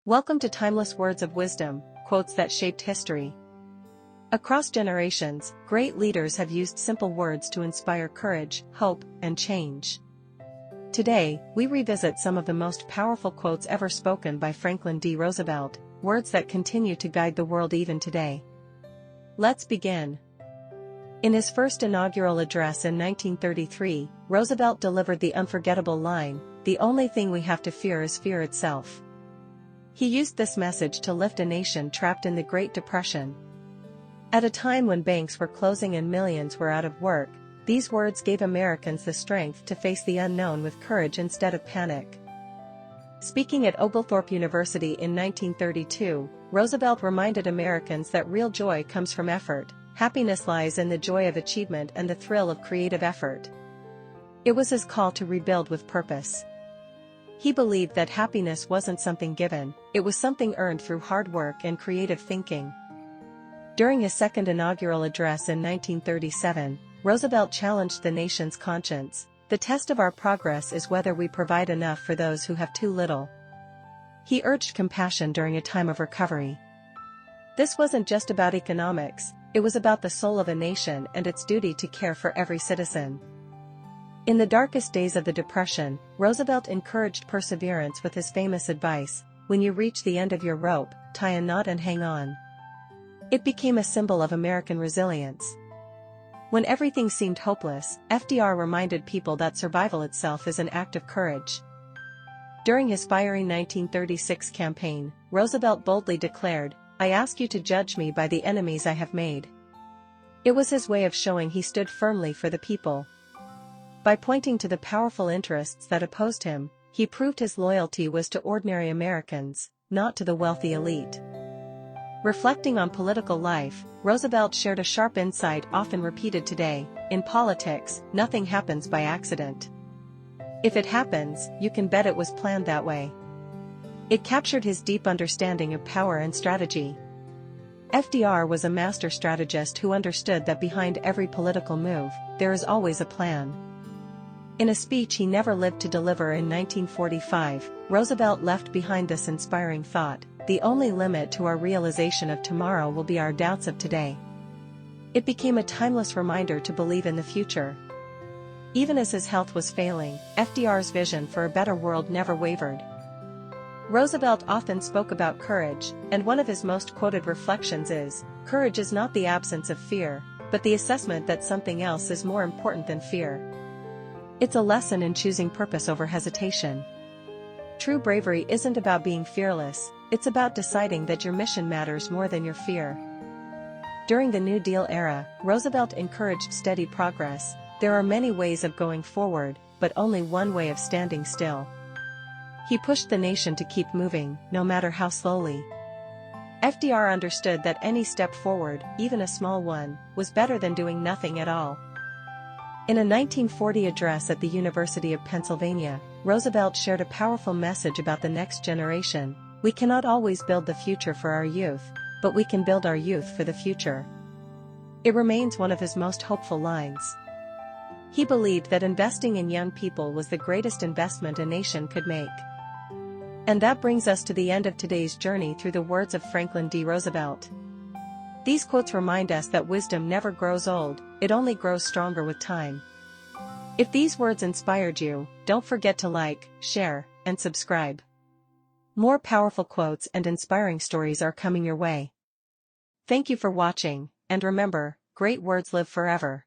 Welcome to Timeless Words of Wisdom, quotes that shaped history. Across generations, great leaders have used simple words to inspire courage, hope, and change. Today, we revisit some of the most powerful quotes ever spoken by Franklin D. Roosevelt, words that continue to guide the world even today. Let's begin. In his first inaugural address in 1933, Roosevelt delivered the unforgettable line, "The only thing we have to fear is fear itself." He used this message to lift a nation trapped in the Great Depression. At a time when banks were closing and millions were out of work, these words gave Americans the strength to face the unknown with courage instead of panic. Speaking at Oglethorpe University in 1932, Roosevelt reminded Americans that real joy comes from effort, happiness lies in the joy of achievement and the thrill of creative effort. It was his call to rebuild with purpose. He believed that happiness wasn't something given, it was something earned through hard work and creative thinking. During his second inaugural address in 1937, Roosevelt challenged the nation's conscience. "The test of our progress is whether we provide enough for those who have too little." He urged compassion during a time of recovery. This wasn't just about economics, it was about the soul of a nation and its duty to care for every citizen. In the darkest days of the Depression, Roosevelt encouraged perseverance with his famous advice, "When you reach the end of your rope, tie a knot and hang on." It became a symbol of American resilience. When everything seemed hopeless, FDR reminded people that survival itself is an act of courage. During his fiery 1936 campaign, Roosevelt boldly declared, "I ask you to judge me by the enemies I have made." It was his way of showing he stood firmly for the people. By pointing to the powerful interests that opposed him, he proved his loyalty was to ordinary Americans, not to the wealthy elite. Reflecting on political life, Roosevelt shared a sharp insight often repeated today: in politics, nothing happens by accident. If it happens, you can bet it was planned that way. It captured his deep understanding of power and strategy. FDR was a master strategist who understood that behind every political move, there is always a plan. In a speech he never lived to deliver in 1945, Roosevelt left behind this inspiring thought: "The only limit to our realization of tomorrow will be our doubts of today." It became a timeless reminder to believe in the future. Even as his health was failing, FDR's vision for a better world never wavered. Roosevelt often spoke about courage, and one of his most quoted reflections is, "Courage is not the absence of fear, but the assessment that something else is more important than fear." It's a lesson in choosing purpose over hesitation. True bravery isn't about being fearless, it's about deciding that your mission matters more than your fear. During the New Deal era, Roosevelt encouraged steady progress. There are many ways of going forward, but only one way of standing still. He pushed the nation to keep moving, no matter how slowly. FDR understood that any step forward, even a small one, was better than doing nothing at all. In a 1940 address at the University of Pennsylvania, Roosevelt shared a powerful message about the next generation: "We cannot always build the future for our youth, but we can build our youth for the future." It remains one of his most hopeful lines. He believed that investing in young people was the greatest investment a nation could make. And that brings us to the end of today's journey through the words of Franklin D. Roosevelt. These quotes remind us that wisdom never grows old, it only grows stronger with time. If these words inspired you, don't forget to like, share, and subscribe. More powerful quotes and inspiring stories are coming your way. Thank you for watching, and remember, great words live forever.